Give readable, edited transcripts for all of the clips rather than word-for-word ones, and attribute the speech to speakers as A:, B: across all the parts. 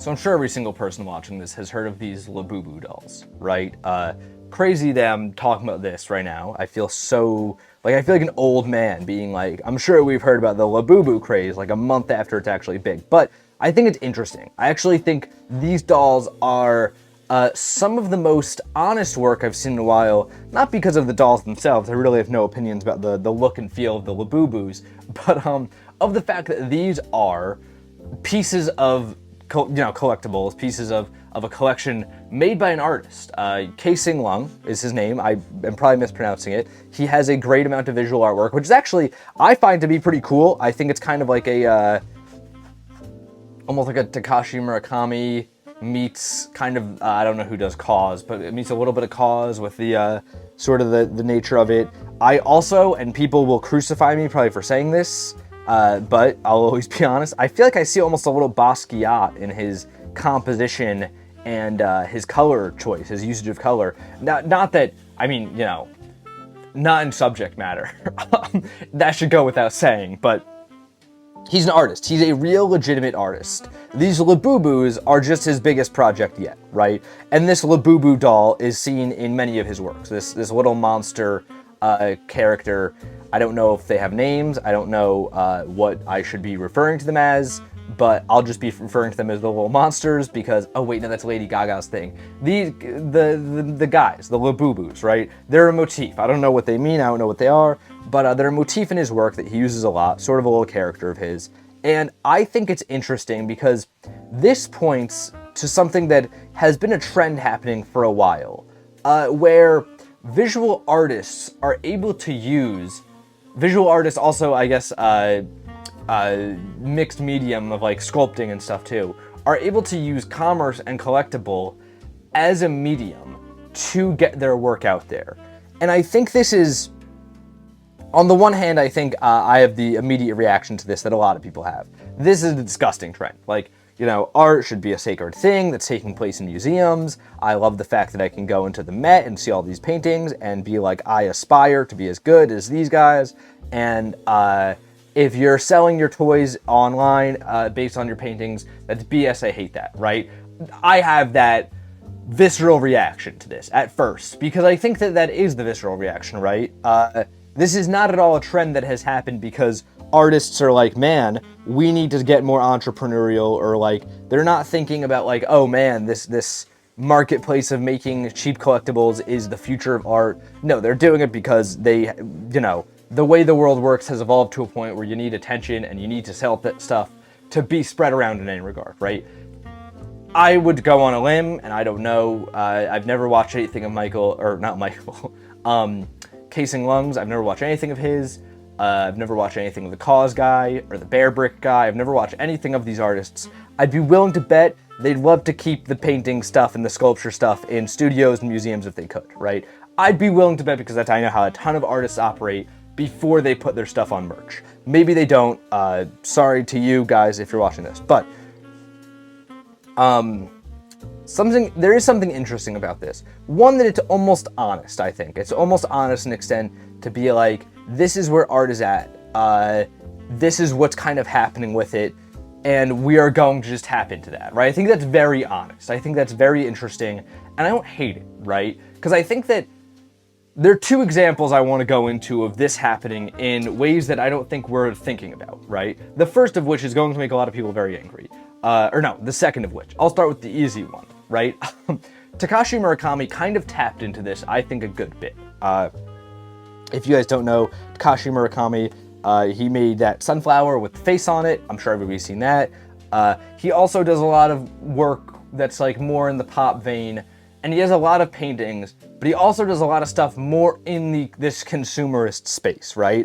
A: So I'm sure every single person watching this has heard of these Labubu dolls, right? Crazy that I'm talking about this right now. I feel like an old man being like, I'm sure we've heard about the Labubu craze like a month after it's actually big. But I think it's interesting. I actually think these dolls are some of the most honest work I've seen in a while, not because of the dolls themselves. I really have no opinions about the look and feel of the Labubus, but of the fact that these are pieces of collectibles, pieces of a collection made by an artist. Sing Lung is his name. I am probably mispronouncing it. He has a great amount of visual artwork, which is actually, I find to be pretty cool. I think it's kind of like almost like a Takashi Murakami meets kind of, I don't know who does Cause, but it meets a little bit of Cause with the sort of the nature of it. I also, and people will crucify me probably for saying this, but I'll always be honest, I feel like I see almost a little Basquiat in his composition and his color choice, his usage of color. Not that, I mean, not in subject matter. That should go without saying, but he's an artist. He's a real legitimate artist. These Labubus are just his biggest project yet, right? And this Labubu doll is seen in many of his works. This little monster character. I don't know if they have names. I don't know what I should be referring to them as, but I'll just be referring to them as the little monsters because, oh wait, no, that's Lady Gaga's thing. The guys, the Labubus, right? They're a motif. I don't know what they mean. I don't know what they are, but they're a motif in his work that he uses a lot, sort of a little character of his. And I think it's interesting because this points to something that has been a trend happening for a while, where visual artists are able to use visual artists also, I guess, mixed medium of like sculpting and stuff too, are able to use commerce and collectible as a medium to get their work out there. And I think this is, on the one hand, I think I have the immediate reaction to this that a lot of people have. This is a disgusting trend. Like, art should be a sacred thing that's taking place in museums. I love the fact that I can go into the Met and see all these paintings and be like, I aspire to be as good as these guys. And if you're selling your toys online based on your paintings, that's BS. I hate that, right? I have that visceral reaction to this at first because I think that is the visceral reaction, right? This is not at all a trend that has happened because artists are like, man, we need to get more entrepreneurial, or like they're not thinking about like, oh man, this marketplace of making cheap collectibles is the future of art. No, they're doing it because they, the way the world works has evolved to a point where you need attention and you need to sell that stuff to be spread around in any regard, right? I would go on a limb, and I don't know, I've never watched anything of Sing Lung's. I've never watched anything of his. I've never watched anything of the Cause guy or the Bear Brick guy. I've never watched anything of these artists. I'd be willing to bet they'd love to keep the painting stuff and the sculpture stuff in studios and museums if they could, right? I'd be willing to bet because I know how a ton of artists operate before they put their stuff on merch. Maybe they don't. Sorry to you guys if you're watching this, but there is something interesting about this. One, that it's almost honest, I think. It's almost honest in an extent to be like, this is where art is at. This is what's kind of happening with it, and we are going to just tap into that, right? I think that's very honest. I think that's very interesting, and I don't hate it, right? Because I think that there are two examples I want to go into of this happening in ways that I don't think we're thinking about, right? The first of which is going to make a lot of people very angry. The second of which. I'll start with the easy one, right? Takashi Murakami kind of tapped into this, I think, a good bit. If you guys don't know, Takashi Murakami, he made that sunflower with the face on it. I'm sure everybody's seen that. He also does a lot of work that's like more in the pop vein, and he has a lot of paintings, but he also does a lot of stuff more in this consumerist space, right?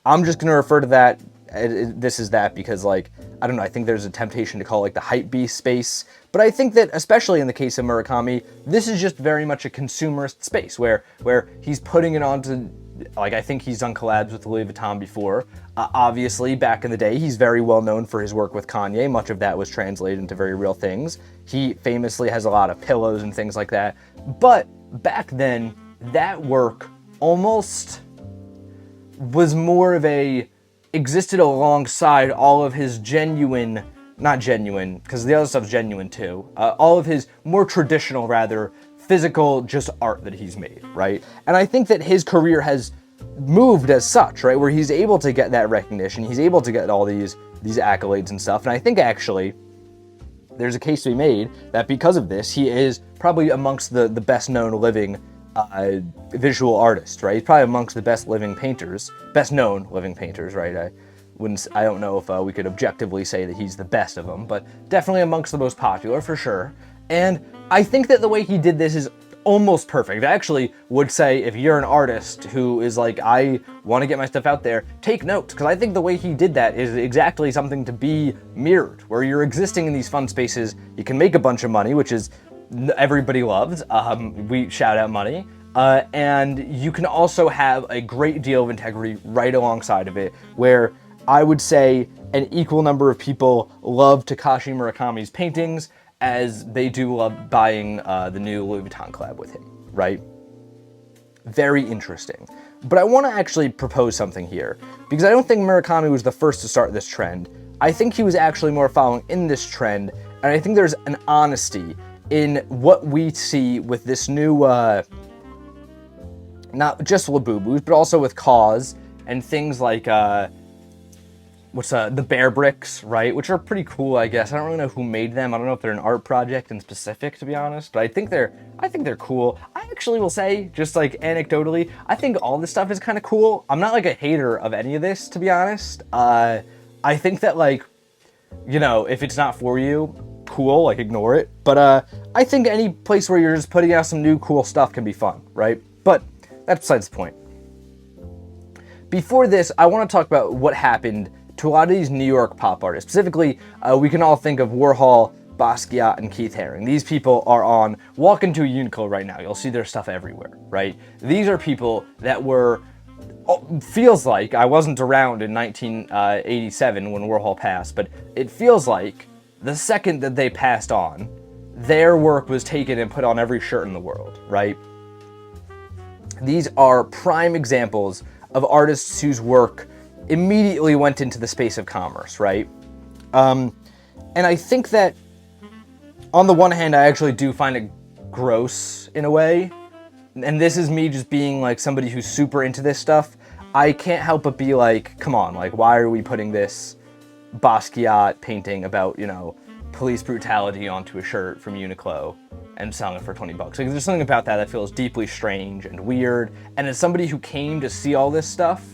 A: I'm just going to refer to that, this is that, because like, I don't know, I think there's a temptation to call it like the hype beast space, but I think that, especially in the case of Murakami, this is just very much a consumerist space where he's putting it onto, like, I think he's done collabs with Louis Vuitton before. Obviously, back in the day, he's very well known for his work with Kanye. Much of that was translated into very real things. He famously has a lot of pillows and things like that. But back then, that work almost was more of existed alongside all of his genuine not genuine, because the other stuff's genuine too. All of his more traditional, rather, physical, just art that he's made, right? And I think that his career has moved as such, right? Where he's able to get that recognition, he's able to get all these accolades and stuff. And I think actually there's a case to be made that because of this, he is probably amongst the best known living visual artists, right? He's probably amongst the best living painters, best known living painters, right? I don't know if we could objectively say that he's the best of them, but definitely amongst the most popular for sure. And I think that the way he did this is almost perfect. I actually would say if you're an artist who is like, I want to get my stuff out there, take notes, because I think the way he did that is exactly something to be mirrored, where you're existing in these fun spaces, you can make a bunch of money, which is everybody loves. We shout out money. And you can also have a great deal of integrity right alongside of it, where I would say an equal number of people love Takashi Murakami's paintings as they do love buying the new Louis Vuitton collab with him, right? Very interesting. But I want to actually propose something here, because I don't think Murakami was the first to start this trend. I think he was actually more following in this trend, and I think there's an honesty in what we see with this new, not just Labubus, but also with Cause and things like, the Bear Bricks, right? Which are pretty cool, I guess. I don't really know who made them. I don't know if they're an art project in specific, to be honest, but I think they're cool. I actually will say, just like anecdotally, I think all this stuff is kind of cool. I'm not like a hater of any of this, to be honest. I think that, like, you know, if it's not for you, cool, like ignore it. But I think any place where you're just putting out some new cool stuff can be fun, right? But that's besides the point. Before this, I want to talk about what happened to a lot of these New York pop artists. Specifically, we can all think of Warhol, Basquiat, and Keith Haring. These people are on, walk into a Uniqlo right now, you'll see their stuff everywhere, right? These are people that were, feels like, I wasn't around in 1987 when Warhol passed, but it feels like the second that they passed on, their work was taken and put on every shirt in the world, right? These are prime examples of artists whose work immediately went into the space of commerce, right? And I think that, on the one hand, I actually do find it gross in a way, and this is me just being like somebody who's super into this stuff. I can't help but be like, come on, like, why are we putting this Basquiat painting about, you know, police brutality onto a shirt from Uniqlo and selling it for $20? Like, there's something about that feels deeply strange and weird, and as somebody who came to see all this stuff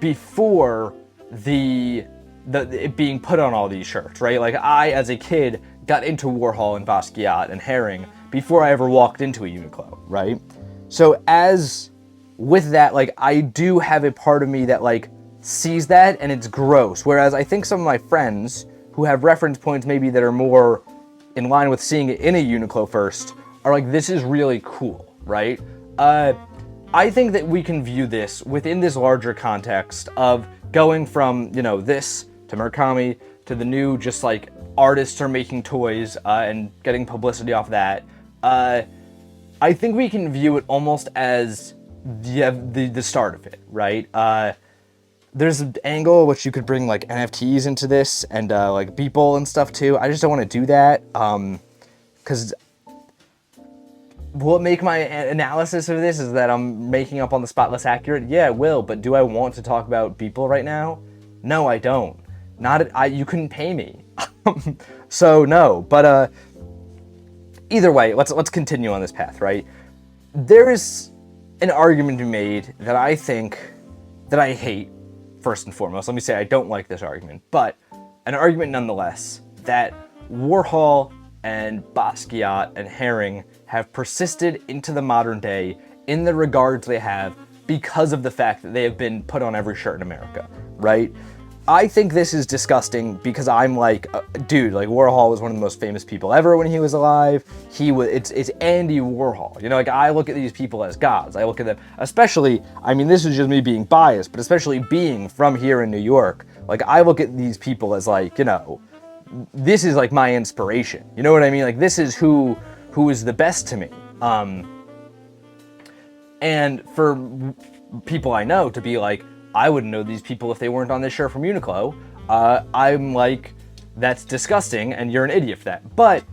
A: before it being put on all these shirts, right? Like, I, as a kid, got into Warhol and Basquiat and Haring before I ever walked into a Uniqlo, right? So as with that, like, I do have a part of me that, like, sees that and it's gross. Whereas I think some of my friends who have reference points maybe that are more in line with seeing it in a Uniqlo first are like, this is really cool, right? I think that we can view this within this larger context of going from, you know, this to Murakami to the new, just like, artists are making toys and getting publicity off that. I think we can view it almost as the start of it, right? There's an angle which you could bring like NFTs into this and like Beeple and stuff too. I just don't want to do that because will it make my analysis of this is that I'm making up on the spot less accurate? Yeah, it will, but do I want to talk about Beeple right now? No, I don't. You couldn't pay me. So no, but either way, let's continue on this path, right? There is an argument to be made that I think that I hate, first and foremost. Let me say I don't like this argument, but an argument nonetheless that Warhol and Basquiat and Haring have persisted into the modern day in the regards they have because of the fact that they have been put on every shirt in America, right? I think this is disgusting because I'm like, dude, like Warhol was one of the most famous people ever when he was alive. It's Andy Warhol. You know, like I look at these people as gods. I look at them, especially, I mean, this is just me being biased, but especially being from here in New York, like I look at these people as like, you know, this is like my inspiration. You know what I mean? Like this is who is the best to me. And for people I know to be like, I wouldn't know these people if they weren't on this shirt from Uniqlo. I'm like, that's disgusting, and you're an idiot for that. But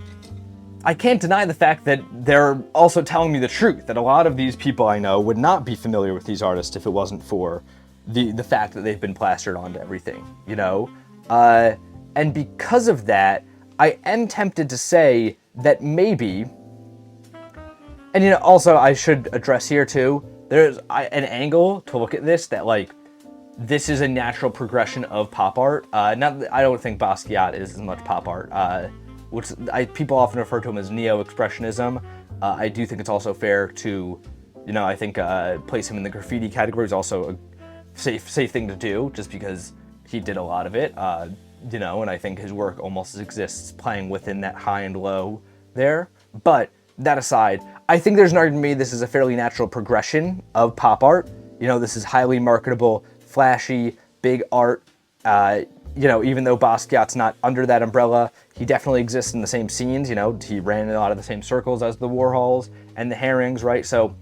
A: I can't deny the fact that they're also telling me the truth, that a lot of these people I know would not be familiar with these artists if it wasn't for the fact that they've been plastered onto everything, you know? And because of that, I am tempted to say that maybe, and you know, also I should address here too, there's an angle to look at this that like, this is a natural progression of pop art. Not that I don't think Basquiat is as much pop art, which people often refer to him as neo-expressionism. I do think it's also fair to, you know, I think place him in the graffiti category is also a safe thing to do, just because he did a lot of it, you know, and I think his work almost exists playing within that high and low there. But that aside, I think there's an argument made this is a fairly natural progression of pop art. You know, this is highly marketable, flashy, big art. You know, even though Basquiat's not under that umbrella, he definitely exists in the same scenes. You know, he ran in a lot of the same circles as the Warhols and the Herrings, right? So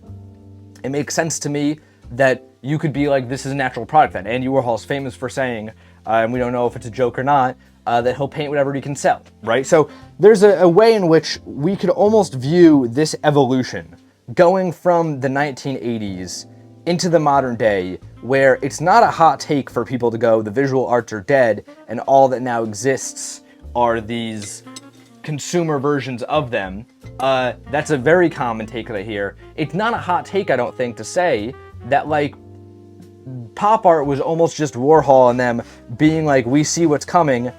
A: it makes sense to me that you could be like, this is a natural product. That Andy Warhol's famous for saying, and we don't know if it's a joke or not, that he'll paint whatever he can sell, right? So there's a way in which we could almost view this evolution going from the 1980s into the modern day, where it's not a hot take for people to go, the visual arts are dead, and all that now exists are these consumer versions of them. That's a very common take that I hear. It's not a hot take, I don't think, to say that, like, pop art was almost just Warhol and them being like, we see what's coming,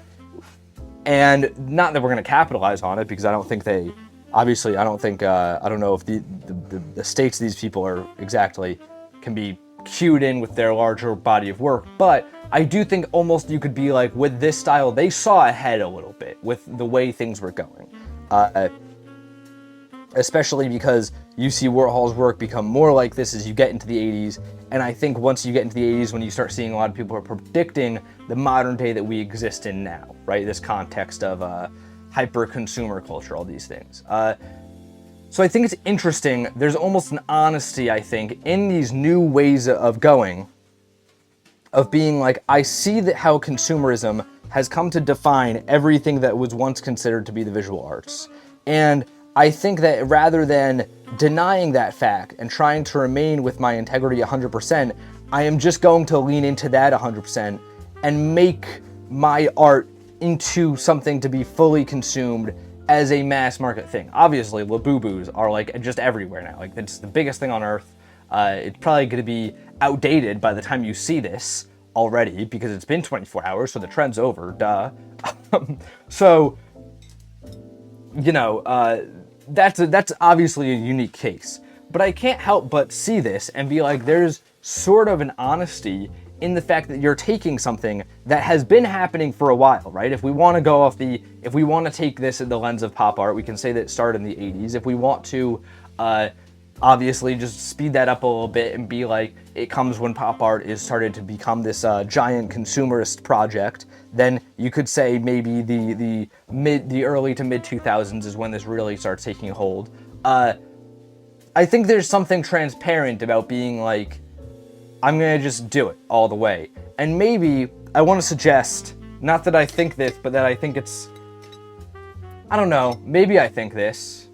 A: and not that we're going to capitalize on it, because I don't think they, obviously, I don't think, I don't know if the states these people are exactly can be cued in with their larger body of work, but I do think almost you could be like, with this style, they saw ahead a little bit with the way things were going. Especially because you see Warhol's work become more like this as you get into the 80s, and I think once you get into the 80s, when you start seeing a lot of people are predicting the modern day that we exist in now, right? This context of hyper-consumer culture, all these things. So I think it's interesting, there's almost an honesty, I think, in these new ways of going, of being like, I see that how consumerism has come to define everything that was once considered to be the visual arts. And I think that rather than denying that fact and trying to remain with my integrity 100%, I am just going to lean into that 100% and make my art into something to be fully consumed as a mass market thing. Obviously, Labubus are like just everywhere now. Like, it's the biggest thing on earth. It's probably going to be outdated by the time you see this already, because it's been 24 hours, so the trend's over, duh. So, you know, that's obviously a unique case. But I can't help but see this and be like, there's sort of an honesty in the fact that you're taking something that has been happening for a while, right? If we want to go off if we want to take this in the lens of pop art, we can say that it started in the 80s. If we want to, obviously just speed that up a little bit and be like, it comes when pop art is started to become this giant consumerist project, then you could say maybe the early to mid 2000s is when this really starts taking hold. I think there's something transparent about being like, I'm gonna just do it all the way. And maybe I want to suggest, not that I think this, but that I think it's, I don't know, maybe I think this.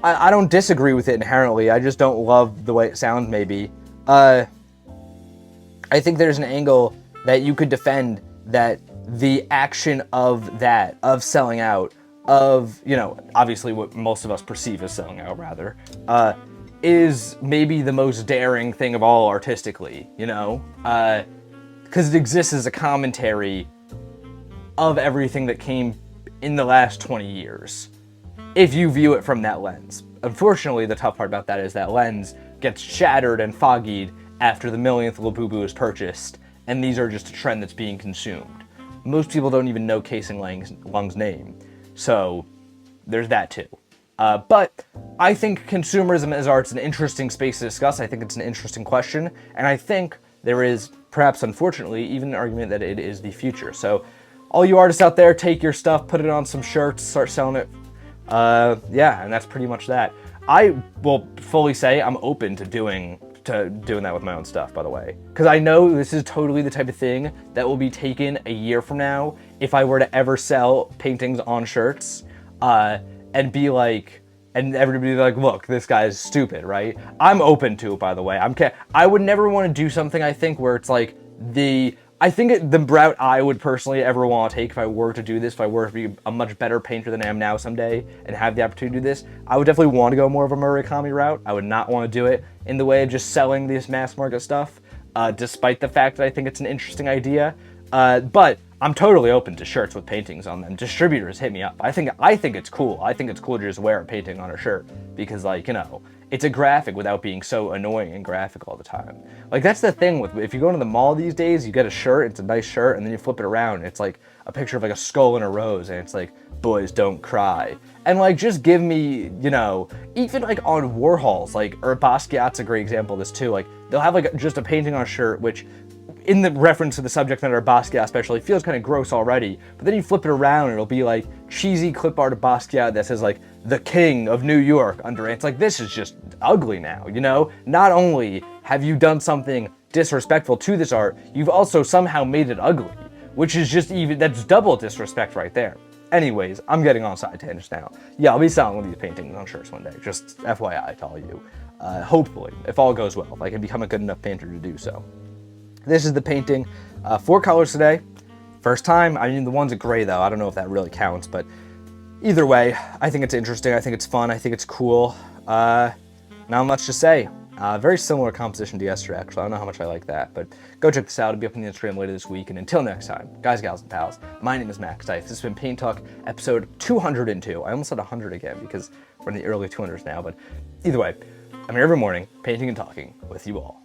A: I don't disagree with it inherently, I just don't love the way it sounds, maybe. I think there's an angle that you could defend that the action of that, of selling out, of, you know, obviously what most of us perceive as selling out, rather, is maybe the most daring thing of all artistically, you know? Because it exists as a commentary of everything that came in the last 20 years, if you view it from that lens. Unfortunately, the tough part about that is that lens gets shattered and foggied after the millionth Labubu is purchased, and these are just a trend that's being consumed. Most people don't even know Casing Lung's name, so there's that too. But I think consumerism as art's an interesting space to discuss. I think it's an interesting question, and I think there is, perhaps unfortunately, even an argument that it is the future. So all you artists out there, take your stuff, put it on some shirts, start selling it. Yeah, and that's pretty much that. I will fully say I'm open to doing that with my own stuff, by the way, because I know this is totally the type of thing that will be taken a year from now if I were to ever sell paintings on shirts, and be like, and everybody be like, look, this guy's stupid, right? I'm open to it, by the way. I would never want to do something, I think, where it's like the route I would personally ever want to take if I were to do this, if I were to be a much better painter than I am now someday and have the opportunity to do this, I would definitely want to go more of a Murakami route. I would not want to do it in the way of just selling this mass market stuff, despite the fact that I think it's an interesting idea. But I'm totally open to shirts with paintings on them. Distributors hit me up. I think it's cool. I think it's cool to just wear a painting on a shirt because, like, you know, it's a graphic without being so annoying and graphic all the time. Like, that's the thing with, if you go to the mall these days, you get a shirt, it's a nice shirt, and then you flip it around, and it's like a picture of like a skull and a rose, and it's like, boys don't cry. And like, just give me, you know, even like on Warhols, like, or Basquiat's a great example of this too. Like, they'll have like just a painting on a shirt, which, in the reference to the subject matter of Basquiat especially, feels kind of gross already, but then you flip it around and it'll be like cheesy clip art of Basquiat that says like, the king of New York under it. It's like, this is just ugly now, you know? Not only have you done something disrespectful to this art, you've also somehow made it ugly, which is just that's double disrespect right there. Anyways, I'm getting on side tangents now. Yeah, I'll be selling one of these paintings on shirts one day, just FYI to all you. Hopefully, if all goes well, if I can become a good enough painter to do so. This is the painting, 4 colors today. First time. I mean, the one's a gray though. I don't know if that really counts, but either way, I think it's interesting. I think it's fun. I think it's cool. Not much to say. Very similar composition to yesterday, actually. I don't know how much I like that, but go check this out. It'll be up on the Instagram later this week. And until next time, guys, gals, and pals, my name is Max Dice. This has been Paint Talk, episode 202. I almost said 100 again because we're in the early 200s now, but either way, I'm here every morning, painting and talking with you all.